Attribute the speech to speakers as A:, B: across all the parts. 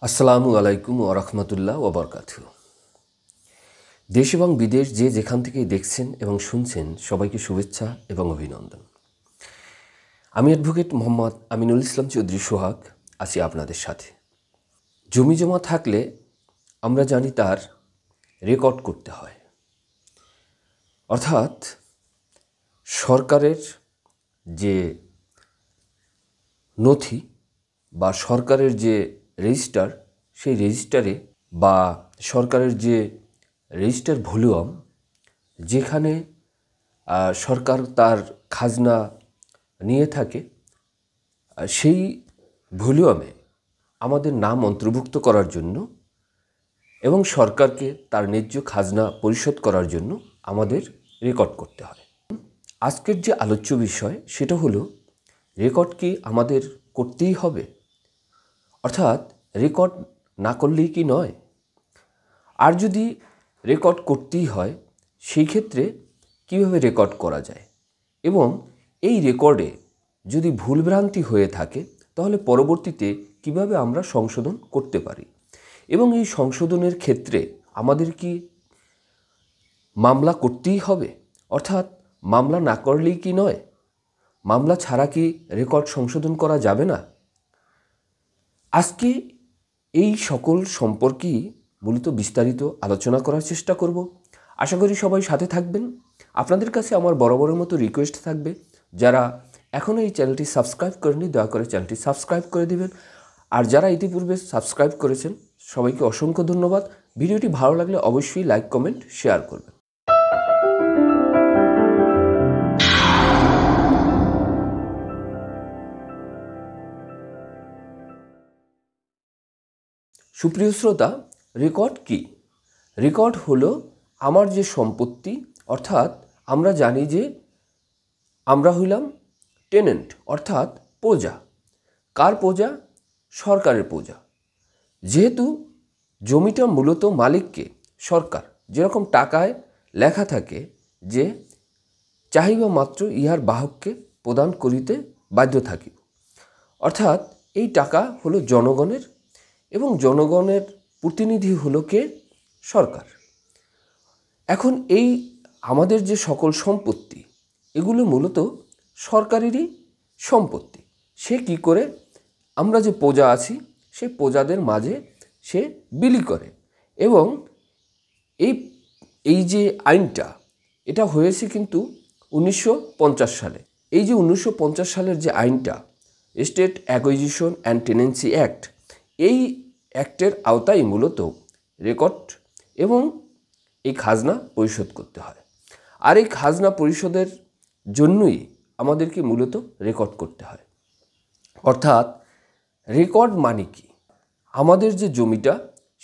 A: আসসালামু আলাইকুম ওয়া রাহমাতুল্লাহ ওয়া বারাকাতুহু। দেশ এবং বিদেশ যে যেখান থেকেই দেখছেন এবং শুনছেন সবাইকে শুভেচ্ছা এবং অভিনন্দন। আমি অ্যাডভোকেট মোহাম্মদ আমিনুল ইসলাম চৌধুরী সোহাগ আছি আপনাদের সাথে। জমি জমা থাকলে আমরা জানি তার রেকর্ড করতে হয়, অর্থাৎ সরকারের যে নথি বা সরকারের যে রেজিস্টার, সেই রেজিস্টারে বা সরকারের যে রেজিস্টার ভলিউম, যেখানে সরকার তার খাজনা নিয়ে থাকে, সেই ভলিউমে আমাদের নাম অন্তর্ভুক্ত করার জন্য এবং সরকারকে তার ন্যায্য খাজনা পরিশোধ করার জন্য আমাদের রেকর্ড করতে হয়। আজকের যে আলোচ্য বিষয় সেটা হলো, রেকর্ড কি আমাদের করতেই হবে? অর্থাৎ রেকর্ড না করলেই কি নয়? আর যদি রেকর্ড করতেই হয়, সেই ক্ষেত্রে কীভাবে রেকর্ড করা যায় এবং এই রেকর্ডে যদি ভুলভ্রান্তি হয়ে থাকে তাহলে পরবর্তীতে কিভাবে আমরা সংশোধন করতে পারি এবং এই সংশোধনের ক্ষেত্রে আমাদের কি মামলা করতেই হবে? অর্থাৎ মামলা না করলেই কি নয়? মামলা ছাড়া কি রেকর্ড সংশোধন করা যাবে না? আজকে এই সকল সম্পর্কেই মূলত বিস্তারিত আলোচনা করার চেষ্টা করব। আশা করি সবাই সাথে থাকবেন। আপনাদের কাছে আমার বরাবরের মতো রিকোয়েস্ট থাকবে, যারা এখনও এই চ্যানেলটি সাবস্ক্রাইব করেননি দয়া করে চ্যানেলটি সাবস্ক্রাইব করে দিবেন, আর যারা ইতিপূর্বে সাবস্ক্রাইব করেছেন সবাইকে অসংখ্য ধন্যবাদ। ভিডিওটি ভালো লাগলে অবশ্যই লাইক, কমেন্ট, শেয়ার করবেন। সুপ্রিয় শ্রোতা, রেকর্ড কি? রেকর্ড হলো আমার যে সম্পত্তি, অর্থাৎ আমরা জানি যে আমরা হইলাম টেনেন্ট, অর্থাৎ প্রজা। কার প্রজা? সরকারের প্রজা। যেহেতু জমিটা মূলত মালিককে সরকার, যেরকম টাকায় লেখা থাকে যে চাহিবা মাত্র ইহার বাহককে প্রদান করিতে বাধ্য থাকিব, অর্থাৎ এই টাকা হলো জনগণের এবং জনগণের প্রতিনিধি হলো কে? সরকার। এখন এই আমাদের যে সকল সম্পত্তি, এগুলো মূলত সরকারেরই সম্পত্তি। সে কি করে? আমরা যে প্রজা আছি সেই প্রজাদের মাঝে সে বিলি করে এবং এই যে আইনটা, এটা হয়েছে কিন্তু 1950 সালে। এই যে 1950 সালের যে আইনটা, state acquisition and tenancy act, এই অ্যাক্টের আওতায় মূলত রেকর্ড এবং এই খাজনা পরিশোধ করতে হয়। আর এই খাজনা পরিশোধের জন্যই আমাদেরকে মূলত রেকর্ড করতে হয়। অর্থাৎ রেকর্ড মানে কি? আমাদের যে জমিটা,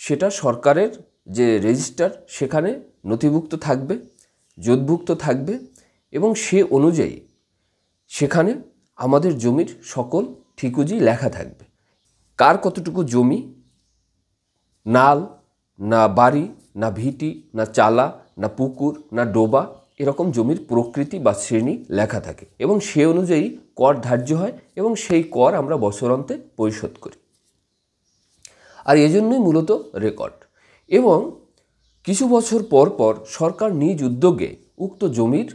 A: সেটা সরকারের যে রেজিস্টার, সেখানে নথিভুক্ত থাকবে, জোটভুক্ত থাকবে এবং সে অনুযায়ী সেখানে আমাদের জমির সকল ঠিকুজি লেখা থাকবে। কার কতটুকু জমি, নাল না বাড়ি না ভিটি না চালা না পুকুর না ডোবা, এরকম জমির প্রকৃতি বা শ্রেণী লেখা থাকে এবং সে অনুযায়ী কর ধার্য হয় এবং সেই কর আমরা বছরান্তে পরিশোধ করি। আর এজন্যই মূলত রেকর্ড। এবং কিছু বছর পর পর সরকার নিজ উদ্যোগে উক্ত জমির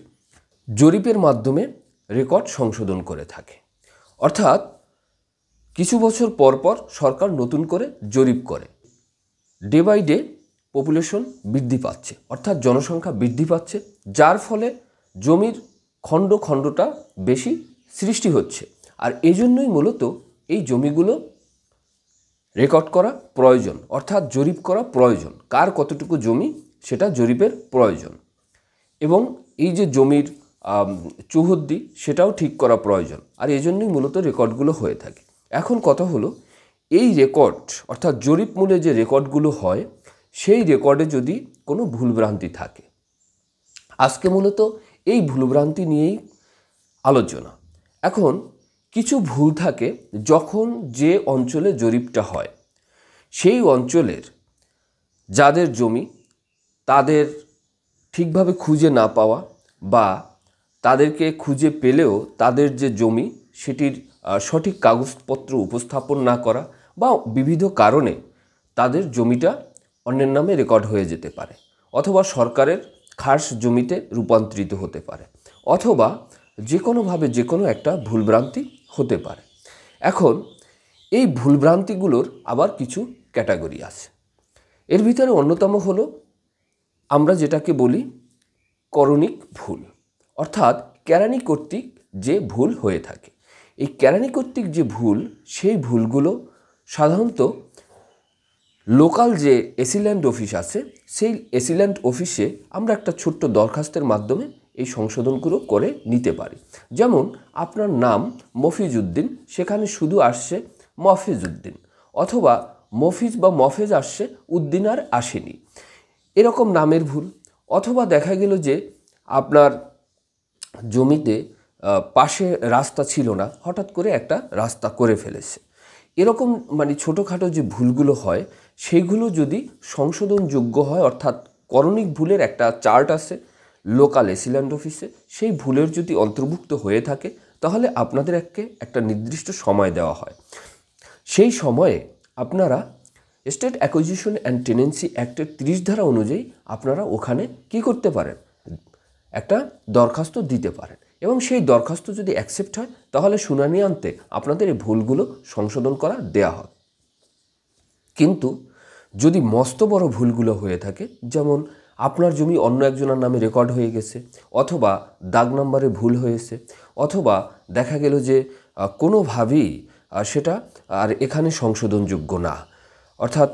A: জরিপের মাধ্যমে রেকর্ড সংশোধন করে থাকে। অর্থাৎ কিছু বছর পর পর সরকার নতুন করে জরিপ করে। ডে বাই ডে পপুলেশন বৃদ্ধি পাচ্ছে, অর্থাৎ জনসংখ্যা বৃদ্ধি পাচ্ছে, যার ফলে জমির খণ্ডটা বেশি সৃষ্টি হচ্ছে। আর এজন্যই মূলত এই জমিগুলো রেকর্ড করা প্রয়োজন, অর্থাৎ জরিপ করা প্রয়োজন। কার কতটুকু জমি, সেটা জরিপের প্রয়োজন। এবং এই যে জমির চৌহদ্দি, সেটাও ঠিক করা প্রয়োজন। আর এজন্যই মূলত রেকর্ডগুলো হয়ে থাকে। এখন কথা হলো, এই রেকর্ড অর্থাৎ জরিপ মূলে যে রেকর্ডগুলো হয়, সেই রেকর্ডে যদি কোনো ভুলভ্রান্তি থাকে, আজকে মূলত এই ভুলভ্রান্তি নিয়েই আলোচনা। এখন কিছু ভুল থাকে যখন যে অঞ্চলে জরিপটা হয়, সেই অঞ্চলের যাদের জমি তাদের ঠিকভাবে খুঁজে না পাওয়া, বা তাদেরকে খুঁজে পেলেও তাদের যে জমি সেটির সঠিক কাগজপত্র উপস্থাপন না করা, বা বিবিধ কারণে তাদের জমিটা অন্যের নামে রেকর্ড হয়ে যেতে পারে, অথবা সরকারের খাস জমিতে রূপান্তরিত হতে পারে, অথবা যে কোনোভাবে যে কোনো একটা ভুলভ্রান্তি হতে পারে। এখন এই ভুলভ্রান্তিগুলোর আবার কিছু ক্যাটাগরি আছে। এর ভিতরে অন্যতম হলো আমরা যেটাকে বলি করণিক ভুল, অর্থাৎ কেরানি কর্তৃক যে ভুল হয়ে থাকে। এই কেরানি কর্তৃক যে ভুল, সেই ভুলগুলো সাধারণত লোকাল যে এসিল্যান্ড অফিস আছে, সেই এসিল্যান্ড অফিসে আমরা একটা ছোট্ট দরখাস্তের মাধ্যমে এই সংশোধনগুলো করে নিতে পারি। যেমন আপনার নাম মফিজউদ্দিন, সেখানে শুধু আসছে মফিজউদ্দিন, অথবা মফিজ বা মফেজ আসছে, উদ্দিন আর আসেনি, এরকম নামের ভুল। অথবা দেখা গেল যে আপনার জমিতে পাশে রাস্তা ছিল না, হঠাৎ করে একটা রাস্তা করে ফেলেছে। এরকম মানে ছোটোখাটো যে ভুলগুলো হয়, সেইগুলো যদি সংশোধনযোগ্য হয়, অর্থাৎ করণিক ভুলের একটা চার্ট আছে লোকাল এসিল্যান্ড অফিসে, সেই ভুলের যদি অন্তর্ভুক্ত হয়ে থাকে, তাহলে আপনাদের একটা নির্দিষ্ট সময় দেওয়া হয়। সেই সময়ে আপনারা স্টেট অ্যাকুইজিশন অ্যান্ড টেনেন্সি অ্যাক্টের 30 ধারা অনুযায়ী আপনারা ওখানে কি করতে পারেন, একটা দরখাস্ত দিতে পারেন, এবং সেই দরখাস্ত যদি অ্যাকসেপ্ট হয়, তাহলে শুনানি আনতে আপনাদের এই ভুলগুলো সংশোধন করা দেয়া হবে। কিন্তু যদি মস্ত বড় ভুলগুলো হয়ে থাকে, যেমন আপনার জমি অন্য একজনের নামে রেকর্ড হয়ে গেছে, অথবা দাগ নাম্বারে ভুল হয়েছে, অথবা দেখা গেল যে কোনোভাবেই সেটা আর এখানে সংশোধনযোগ্য না, অর্থাৎ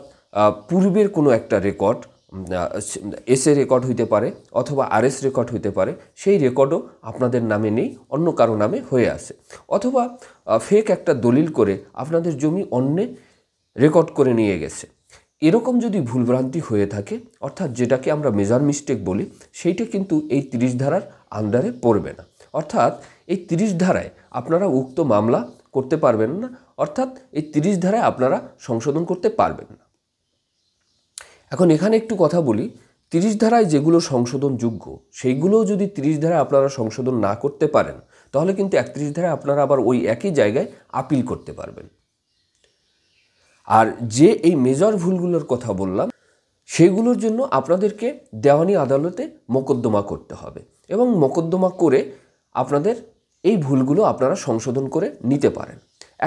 A: পূর্বের কোনো একটা রেকর্ড, এসএ রেকর্ড হইতে পারে অথবা আরএস রেকর্ড হইতে পারে, সেই রেকর্ডও আপনাদের নামে নেই, অন্য কারো নামে হয়ে আছে, অথবা ফেক একটা দলিল করে আপনাদের জমি অন্যে রেকর্ড করে নিয়ে গেছে। এরকম যদি ভুলভ্রান্তি হয়ে থাকে, অর্থাৎ যেটাকে আমরা মেজর মিস্টেক বলি, সেইটা কিন্তু এই 30 ধারার আন্ডারে পড়বে না। অর্থাৎ এই 30 ধারায় আপনারা উক্ত মামলা করতে পারবেন না, অর্থাৎ এই 30 ধারায় আপনারা সংশোধন করতে পারবেন না। এখন এখানে একটু কথা বলি, 30 ধারায় যেগুলো সংশোধনযোগ্য, সেইগুলোও যদি 30 ধারায় আপনারা সংশোধন না করতে পারেন, তাহলে কিন্তু 31 ধারায় আপনারা আবার ওই একই জায়গায় আপিল করতে পারবেন। আর যে এই মেজর ভুলগুলোর কথা বললাম, সেগুলোর জন্য আপনাদেরকে দেওয়ানি আদালতে মোকদ্দমা করতে হবে, এবং মোকদ্দমা করে আপনাদের এই ভুলগুলো আপনারা সংশোধন করে নিতে পারেন।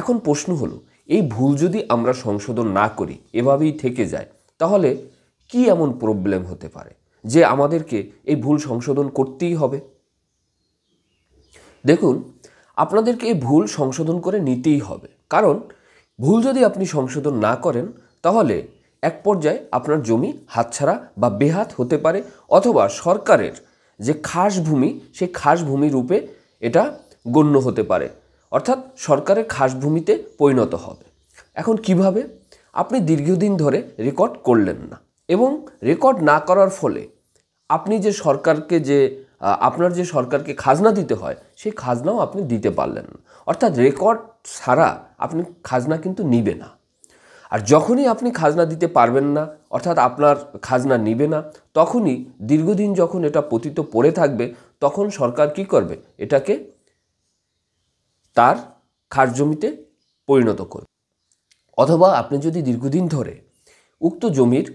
A: এখন প্রশ্ন হলো, এই ভুল যদি আমরা সংশোধন না করি, এভাবেই থেকে যায়, তাহলে কি এমন প্রবলেম হতে পারে যে আমাদেরকে এই ভুল সংশোধন করতেই হবে? দেখুন, আপনাদেরকে এই ভুল সংশোধন করে নিতেই হবে, কারণ ভুল যদি আপনি সংশোধন না করেন, তাহলে এক পর্যায়ে আপনার জমি হাতছাড়া বা বেহাত হতে পারে, অথবা সরকারের যে খাস ভূমি, সেই খাস ভূমি রূপে এটা গণ্য হতে পারে, অর্থাৎ সরকারের খাস ভূমিতে পরিণত হবে। এখন কিভাবে? আপনি দীর্ঘদিন ধরে রেকর্ড করলেন না, এবং রেকর্ড না করার ফলে আপনি যে সরকারকে আপনার যে সরকারকে খাজনা দিতে হয়, সেই খাজনাও আপনি দিতে পারলেন না, অর্থাৎ রেকর্ড ছাড়া আপনি খাজনা কিন্তু নিবে না। আর যখনই আপনি খাজনা দিতে পারবেন না, অর্থাৎ আপনার খাজনা নিবে না, তখনই দীর্ঘদিন যখন এটা পতিত পড়ে থাকবে, তখন সরকার কি করবে, এটাকে তার খাস জমিতে পরিণত করবে। অথবা আপনি যদি দীর্ঘদিন ধরে উক্ত জমির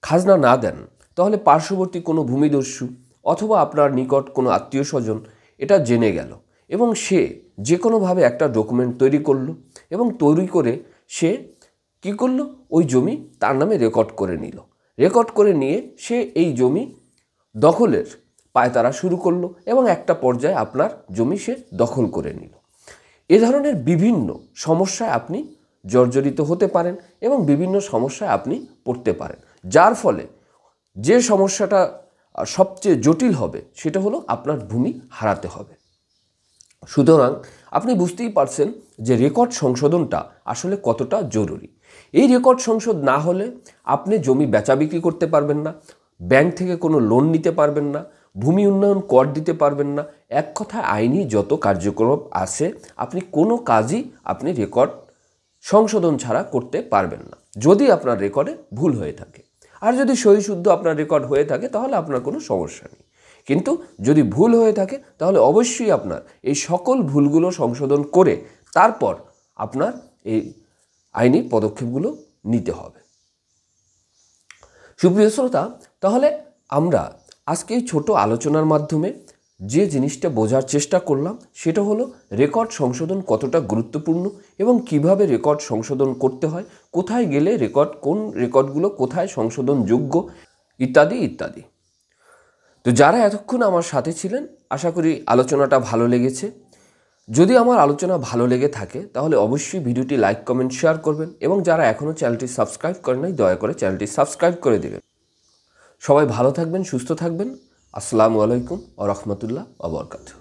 A: খাজনা না দেন, তাহলে পার্শ্ববর্তী কোনো ভূমিদস্যু অথবা আপনার নিকট কোনো আত্মীয় স্বজন এটা জেনে গেল, এবং সে যে কোনোভাবে একটা ডকুমেন্ট তৈরি করলো, এবং তৈরি করে সে কি করলো, ওই জমি তার নামে রেকর্ড করে নিল। রেকর্ড করে নিয়ে সে এই জমি দখলের পায়তারা শুরু করলো, এবং একটা পর্যায়ে আপনার জমি সে দখল করে নিল। এ ধরনের বিভিন্ন সমস্যায় আপনি জর্জরিত হতে পারেন, এবং বিভিন্ন সমস্যায় আপনি পড়তে পারেন, যার ফলে যে সমস্যাটা সবচেয়ে জটিল হবে, সেটা হলো আপনার ভূমি হারাতে হবে। সুতরাং আপনি বুঝতেই পারছেন যে রেকর্ড সংশোধনটা আসলে কতটা জরুরি। এই রেকর্ড সংশোধন না হলে আপনি জমি বেচা বিক্রি করতে পারবেন না, ব্যাংক থেকে কোনো লোন নিতে পারবেন না, ভূমি উন্নয়ন কর দিতে পারবেন না। এক কথায় আইনি যত কার্যক্রম আছে, আপনি কোনো কাজই আপনি রেকর্ড সংশোধন ছাড়া করতে পারবেন না, যদি আপনার রেকর্ডে ভুল হয়ে থাকে। আর যদি সহি শুদ্ধ আপনার রেকর্ড হয়ে থাকে, তাহলে আপনার কোনো সমস্যা নেই। কিন্তু যদি ভুল হয়ে থাকে, তাহলে অবশ্যই আপনার এই সকল ভুলগুলো সংশোধন করে তারপর আপনার এই আইনি পদক্ষেপগুলো নিতে হবে। সুপ্রিয় শ্রোতা, তাহলে আমরা আজকে এই ছোট আলোচনার মাধ্যমে যে জিনিসটা বোঝার চেষ্টা করলাম সেটা হলো রেকর্ড সংশোধন কতটা গুরুত্বপূর্ণ এবং কিভাবে রেকর্ড সংশোধন করতে হয়, কোথায় গেলে কোন রেকর্ডগুলো কোথায় সংশোধনযোগ্য ইত্যাদি ইত্যাদি। তো যারা এতক্ষণ আমার সাথে ছিলেন, আশা করি আলোচনাটা ভালো লেগেছে। যদি আমার আলোচনা ভালো লেগে থাকে তাহলে অবশ্যই ভিডিওটি লাইক, কমেন্ট, শেয়ার করবেন এবং যারা এখনও চ্যানেলটি সাবস্ক্রাইব করেন নাই দয়া করে চ্যানেলটি সাবস্ক্রাইব করে দেবেন। সবাই ভালো থাকবেন, সুস্থ থাকবেন। আসসালামু আলাইকুম ওয়া রাহমাতুল্লাহি ওয়া বারাকাতুহু।